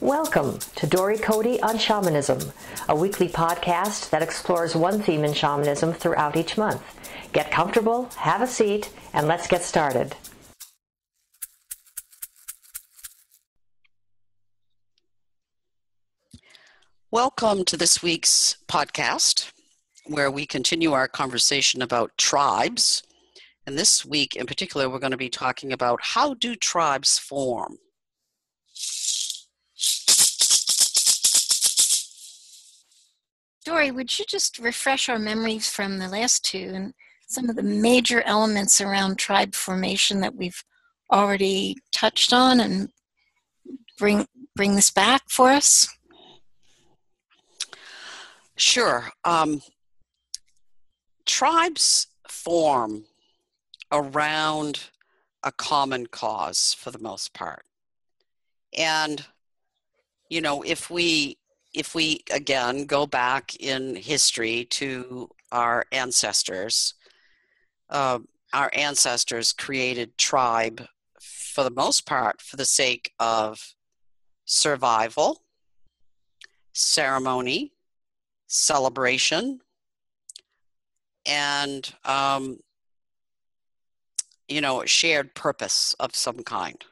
Welcome to Dory Cote on Shamanism, a weekly podcast that explores one theme in shamanism throughout each month. Get comfortable, have a seat, and let's get started. Welcome to this week's podcast, where we continue our conversation about tribes. And this week in particular, we're going to be talking about how do tribes form? Dory, would you just refresh our memories from the last two and some of the major elements around tribe formation that we've already touched on and bring this back for us? Sure. Tribes form around a common cause for the most part. And, you know, if we again go back in history to our ancestors created tribe for the most part for the sake of survival, ceremony, celebration, and shared purpose of some kind.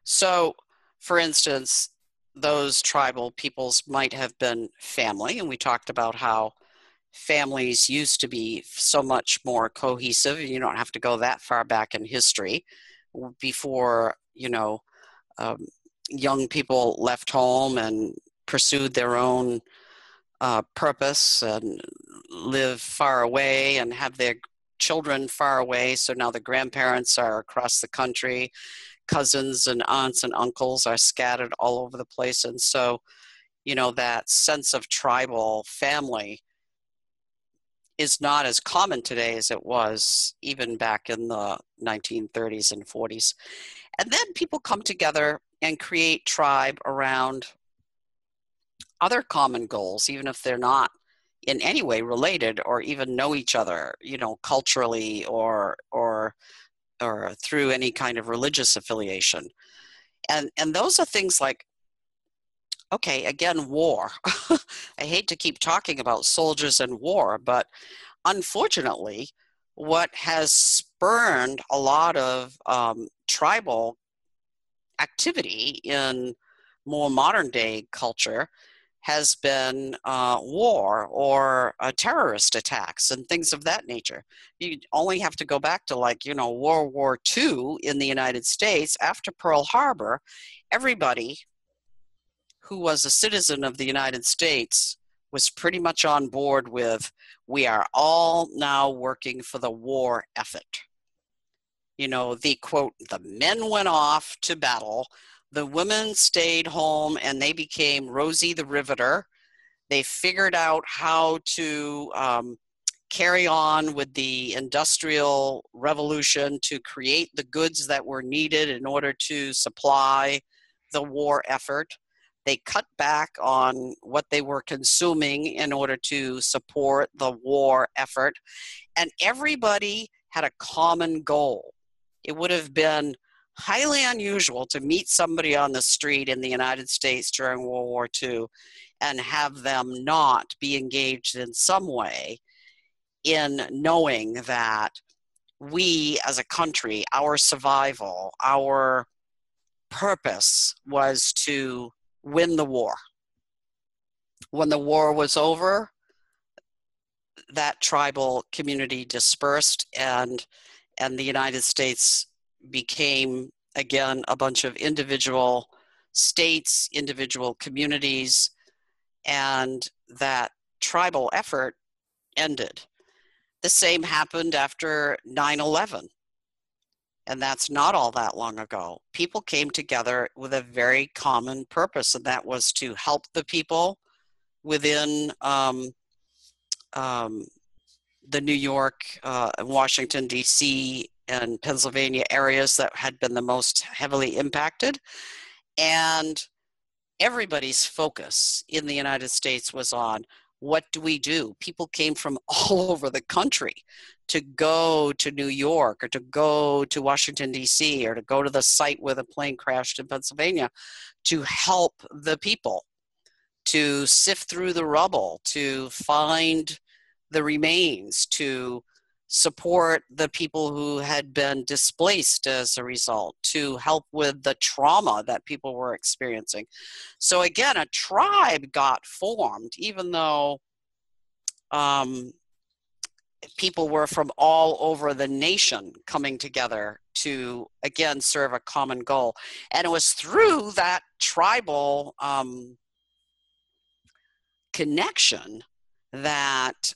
So, for instance, those tribal peoples might have been family, and we talked about how families used to be so much more cohesive. You don't have to go that far back in history before, young people left home and pursued their own purpose and live far away and have their children far away. So now the grandparents are across the country. Cousins and aunts and uncles are scattered all over the place. And so, that sense of tribal family is not as common today as it was even back in the 1930s and 40s. And then people come together and create tribe around other common goals, even if they're not in any way related or even know each other, culturally or through any kind of religious affiliation. And those are things like, okay, again, war. I hate to keep talking about soldiers and war, but unfortunately, what has spurned a lot of tribal activity in more modern day culture has been war or terrorist attacks and things of that nature. You only have to go back to World War II in the United States. After Pearl Harbor, everybody who was a citizen of the United States was pretty much on board with, we are all now working for the war effort. The quote, the men went off to battle, the women stayed home and they became Rosie the Riveter. They figured out how to carry on with the Industrial Revolution to create the goods that were needed in order to supply the war effort. They cut back on what they were consuming in order to support the war effort. And everybody had a common goal. It would have been highly unusual to meet somebody on the street in the United States during World War II and have them not be engaged in some way in knowing that we as a country, our survival, our purpose was to win the war. When the war was over, that tribal community dispersed and the United States became, again, a bunch of individual states, individual communities, and that tribal effort ended. The same happened after 9/11, and that's not all that long ago. People came together with a very common purpose, and that was to help the people within the New York, Washington, D.C., and Pennsylvania areas that had been the most heavily impacted. And everybody's focus in the United States was on, what do we do? People came from all over the country to go to New York or to go to Washington, D.C., or to go to the site where the plane crashed in Pennsylvania to help the people, to sift through the rubble, to find the remains, to support the people who had been displaced as a result, to help with the trauma that people were experiencing. So again, a tribe got formed, even though people were from all over the nation coming together to, again, serve a common goal. And it was through that tribal connection that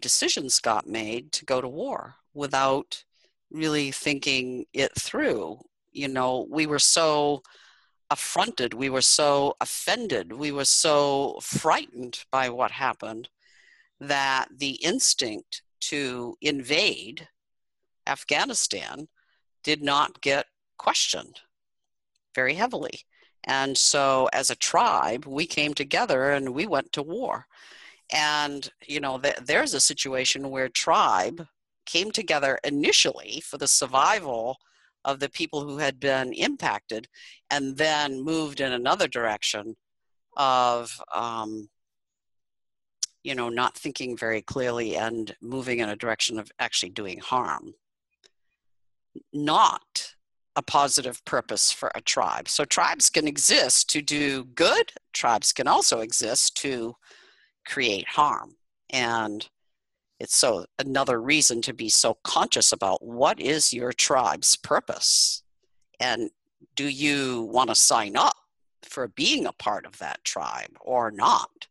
decisions got made to go to war without really thinking it through. We were so affronted, we were so offended, we were so frightened by what happened that the instinct to invade Afghanistan did not get questioned very heavily. And so as a tribe, we came together and we went to war. And, there's a situation where tribe came together initially for the survival of the people who had been impacted, and then moved in another direction of, not thinking very clearly and moving in a direction of actually doing harm. Not a positive purpose for a tribe. So tribes can exist to do good. Tribes can also exist to create harm. And it's so another reason to be so conscious about what is your tribe's purpose, and do you want to sign up for being a part of that tribe or not?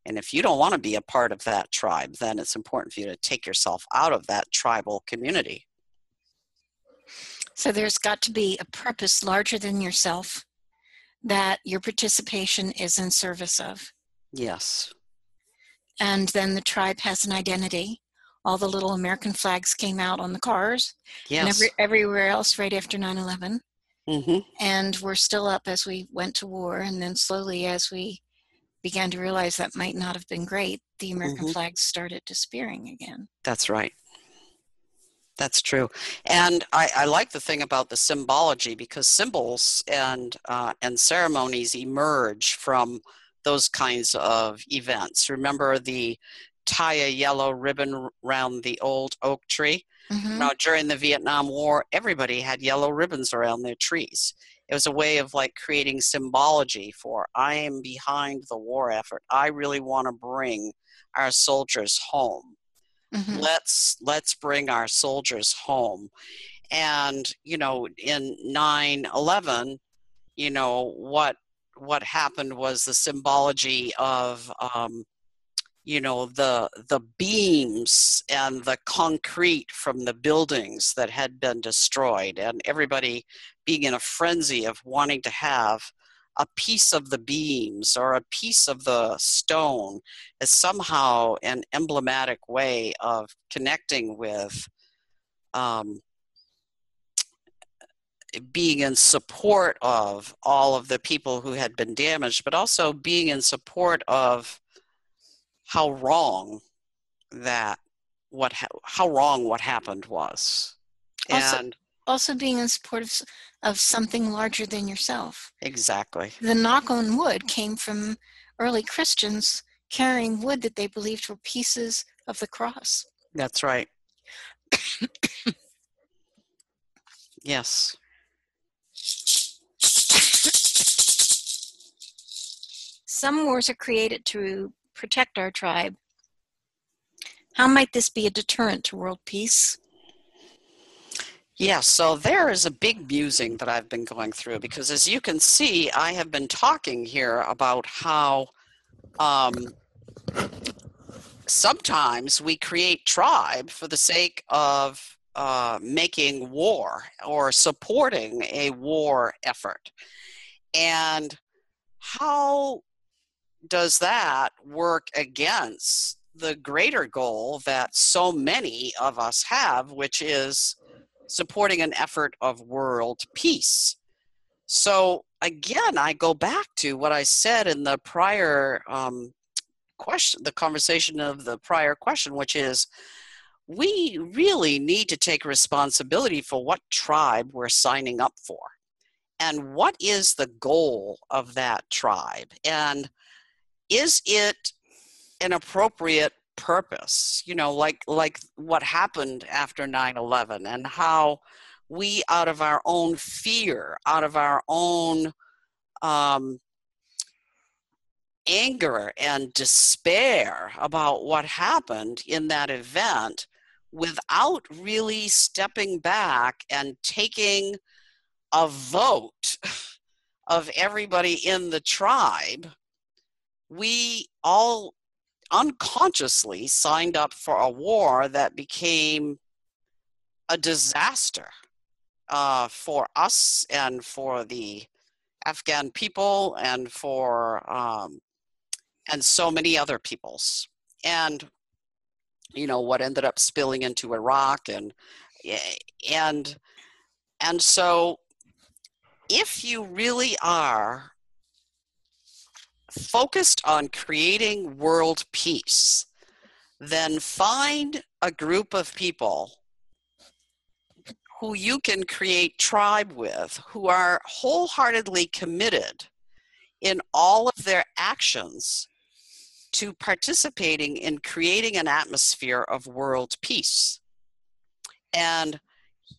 And if you don't want to be a part of that tribe, then it's important for you to take yourself out of that tribal community. So there's got to be a purpose larger than yourself that your participation is in service of. Yes. And then the tribe has an identity. All the little American flags came out on the cars. Yes. And everywhere else right after 9/11. Mm-hmm. And we're still up as we went to war. And then slowly, as we began to realize that might not have been great, the American flags started disappearing again. That's right. That's true. And I like the thing about the symbology, because symbols and ceremonies emerge from those kinds of events. Remember the tie a yellow ribbon around the old oak tree? Mm-hmm. Now, during the Vietnam War, everybody had yellow ribbons around their trees. It was a way of creating symbology for, I am behind the war effort. I really want to bring our soldiers home. Mm-hmm. Let's bring our soldiers home. And, in 9/11, what happened was the symbology of, the beams and the concrete from the buildings that had been destroyed, and everybody being in a frenzy of wanting to have a piece of the beams or a piece of the stone as somehow an emblematic way of connecting with being in support of all of the people who had been damaged, but also being in support of how wrong what happened was. Also being in support of something larger than yourself. Exactly. The knock on wood came from early Christians carrying wood that they believed were pieces of the cross. That's right. Yes. Some wars are created to protect our tribe. How might this be a deterrent to world peace? Yeah, so there is a big musing that I've been going through, because as you can see, I have been talking here about how sometimes we create tribe for the sake of making war or supporting a war effort. And how does that work against the greater goal that so many of us have, which is supporting an effort of world peace? So again, I go back to what I said in the prior question, the conversation of the prior question, which is, we really need to take responsibility for what tribe we're signing up for. And what is the goal of that tribe? And is it an appropriate purpose? You know, like what happened after 9/11, and how we, out of our own fear, out of our own anger and despair about what happened in that event, without really stepping back and taking a vote of everybody in the tribe, we all unconsciously signed up for a war that became a disaster for us and for the Afghan people and for and so many other peoples. And you know what ended up spilling into Iraq, and so if you really are focused on creating world peace, then find a group of people who you can create tribe with, who are wholeheartedly committed in all of their actions to participating in creating an atmosphere of world peace. And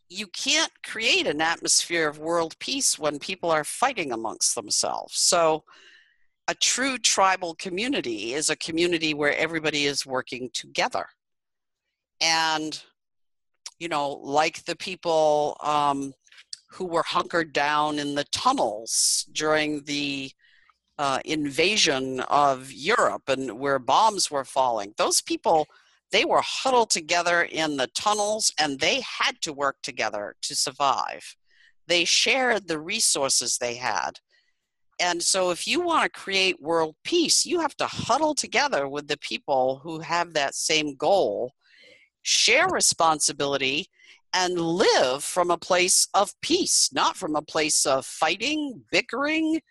you can't create an atmosphere of world peace when people are fighting amongst themselves. So a true tribal community is a community where everybody is working together. And, you know, like the people who were hunkered down in the tunnels during the invasion of Europe, and where bombs were falling, those people, they were huddled together in the tunnels, and they had to work together to survive. They shared the resources they had. And so if you want to create world peace, you have to huddle together with the people who have that same goal, share responsibility, and live from a place of peace, not from a place of fighting, bickering,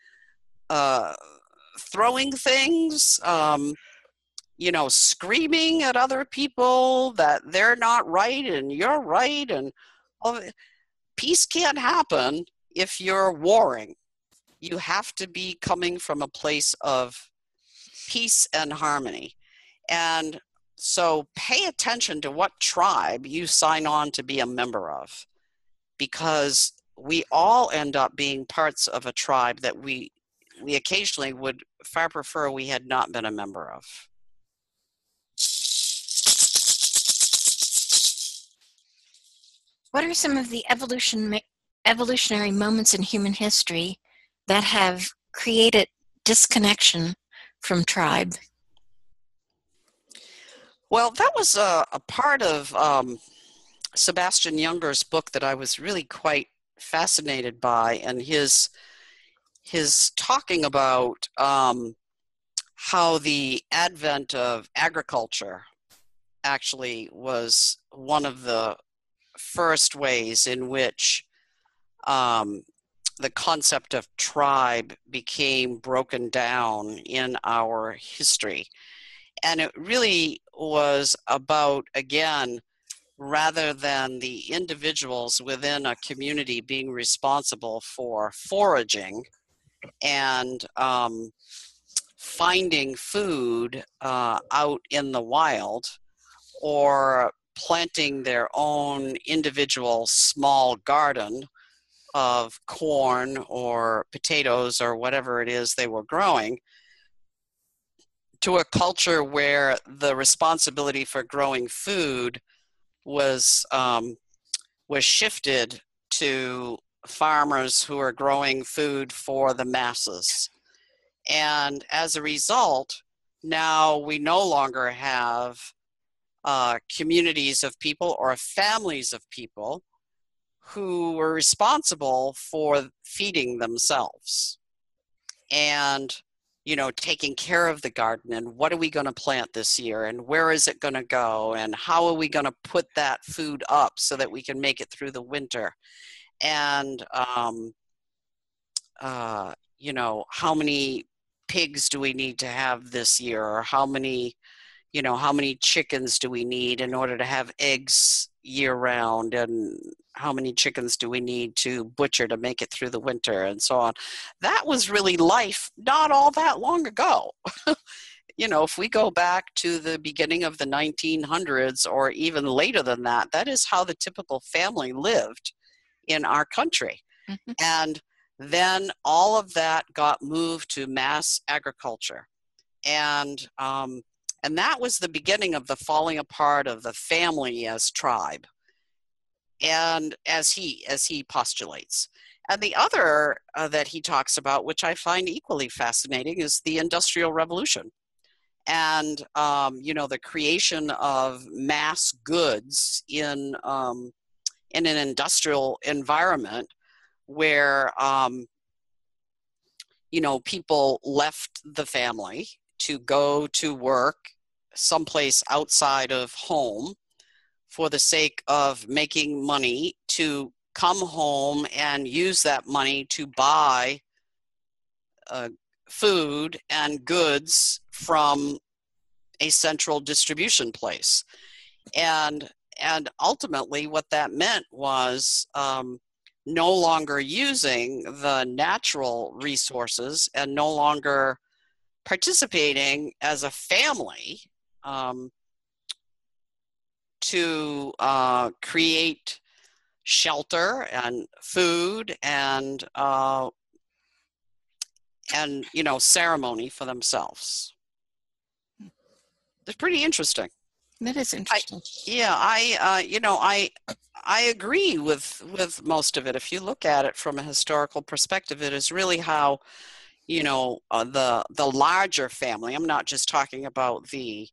throwing things, you know, screaming at other people that they're not right and you're right. And peace can't happen if you're warring. You have to be coming from a place of peace and harmony. And so pay attention to what tribe you sign on to be a member of, because we all end up being parts of a tribe that we occasionally would far prefer we had not been a member of. What are some of the evolutionary moments in human history that have created disconnection from tribe? Well, that was a part of Sebastian Junger's book that I was really quite fascinated by, and his talking about how the advent of agriculture actually was one of the first ways in which the concept of tribe became broken down in our history. And it really was about, again, rather than the individuals within a community being responsible for foraging and finding food out in the wild, or planting their own individual small garden of corn or potatoes or whatever it is they were growing, to a culture where the responsibility for growing food was shifted to farmers who are growing food for the masses. And as a result, now we no longer have communities of people or families of people who were responsible for feeding themselves and, you know, taking care of the garden, and what are we going to plant this year, and where is it going to go, and how are we going to put that food up so that we can make it through the winter, and you know, how many pigs do we need to have this year, or how many chickens do we need in order to have eggs year round, and how many chickens do we need to butcher to make it through the winter, and so on. That was really life not all that long ago. If we go back to the beginning of the 1900s or even later than that, that is how the typical family lived in our country. Mm-hmm. And then all of that got moved to mass agriculture. And that was the beginning of the falling apart of the family as tribe, and as he postulates. And the other that he talks about, which I find equally fascinating, is the Industrial Revolution. And, the creation of mass goods in an industrial environment where, people left the family to go to work someplace outside of home for the sake of making money, to come home and use that money to buy food and goods from a central distribution place. And ultimately what that meant was no longer using the natural resources and no longer participating as a family to create shelter and food and ceremony for themselves. It's pretty interesting. That is interesting. I agree with most of it. If you look at it from a historical perspective, it is really how, the larger family. I'm not just talking about the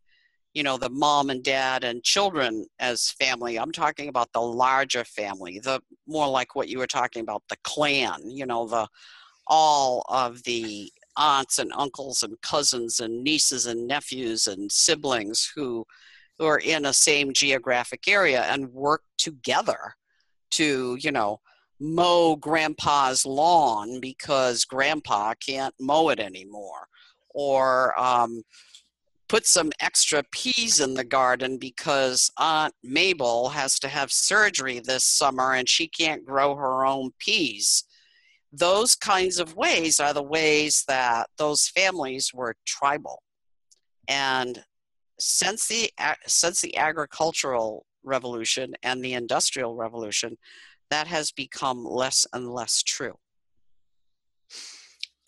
mom and dad and children as family. I'm talking about the larger family, the more like what you were talking about, the clan. All of the aunts and uncles and cousins and nieces and nephews and siblings who are in a same geographic area and work together to, mow grandpa's lawn because grandpa can't mow it anymore, or put some extra peas in the garden because Aunt Mabel has to have surgery this summer and she can't grow her own peas. Those kinds of ways are the ways that those families were tribal. And since the agricultural revolution and the industrial revolution, that has become less and less true.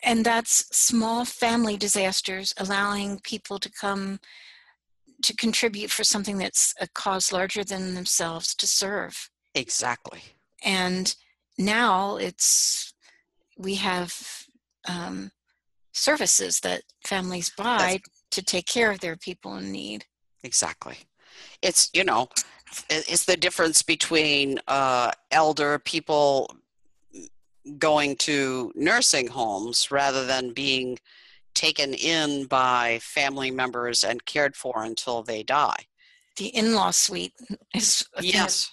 And that's small family disasters allowing people to come to contribute for something that's a cause larger than themselves to serve. Exactly. And now we have services that families buy to take care of their people in need. Exactly. It's, it's the difference between elder people going to nursing homes rather than being taken in by family members and cared for until they die. The in-law suite is a thing of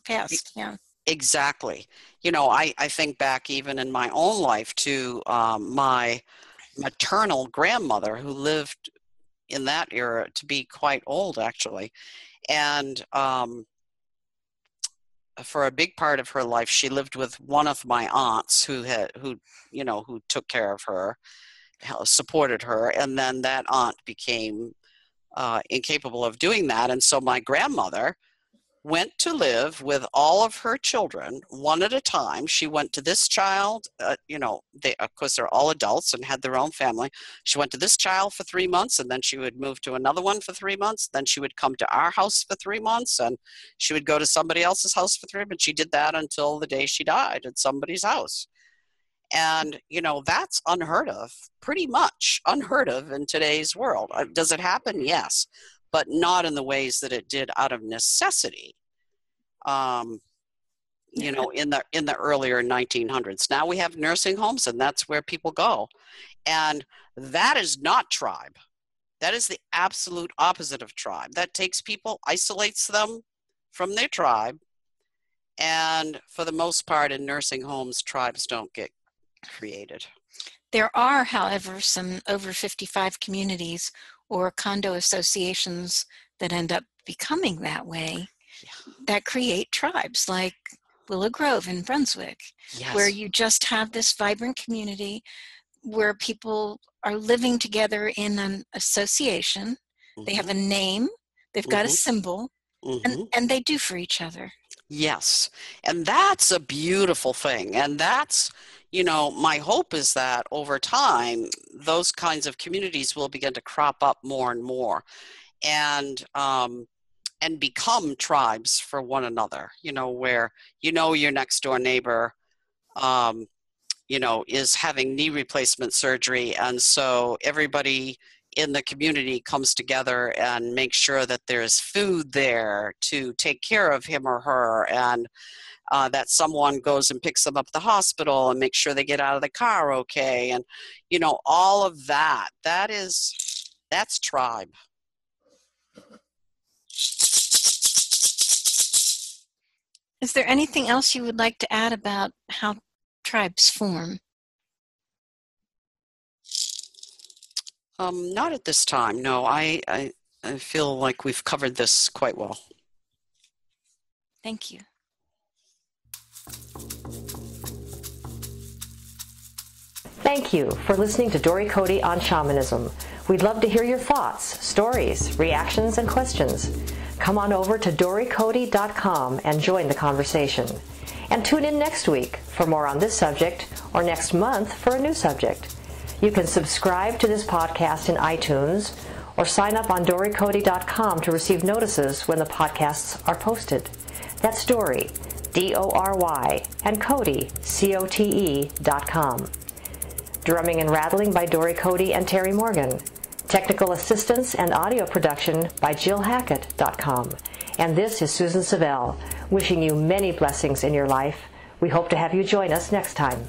past. Yeah. Exactly. I think back even in my own life to my maternal grandmother, who lived in that era to be quite old, actually. And for a big part of her life, she lived with one of my aunts who took care of her, supported her, and then that aunt became incapable of doing that. And so my grandmother went to live with all of her children one at a time. She went to this child, of course they're all adults and had their own family. She went to this child for 3 months, and then she would move to another one for 3 months. Then she would come to our house for 3 months, and she would go to somebody else's house for 3 months. She did that until the day she died at somebody's house. And, that's unheard of, pretty much unheard of in today's world. Does it happen? Yes. But not in the ways that it did out of necessity, in the earlier 1900s. Now we have nursing homes, and that's where people go. And that is not tribe. That is the absolute opposite of tribe. That takes people, isolates them from their tribe. And for the most part, in nursing homes, tribes don't get created. There are, however, some over 55 communities or condo associations that end up becoming that way, that create tribes like Willow Grove in Brunswick, where you just have this vibrant community where people are living together in an association. They have a name, they've got a symbol, and they do for each other. Yes, and that's a beautiful thing. And that's, my hope is that over time, those kinds of communities will begin to crop up more and more, and become tribes for one another, where your next door neighbor is having knee replacement surgery, and so everybody in the community comes together and makes sure that there's food there to take care of him or her, and that someone goes and picks them up at the hospital and makes sure they get out of the car okay, and all of that's tribe. Is there anything else you would like to add about how tribes form? Not at this time. No, I feel like we've covered this quite well. Thank you. Thank you for listening to Dory Cote on Shamanism. We'd love to hear your thoughts, stories, reactions, and questions. Come on over to dorycote.com and join the conversation. And tune in next week for more on this subject, or next month for a new subject. You can subscribe to this podcast in iTunes or sign up on dorycote.com to receive notices when the podcasts are posted. That's Dory, D-O-R-Y, and Cote, C-O-T-E.com. Drumming and rattling by Dory Cote and Terry Morgan. Technical assistance and audio production by JillHackett.com. And this is Susan Savelle, wishing you many blessings in your life. We hope to have you join us next time.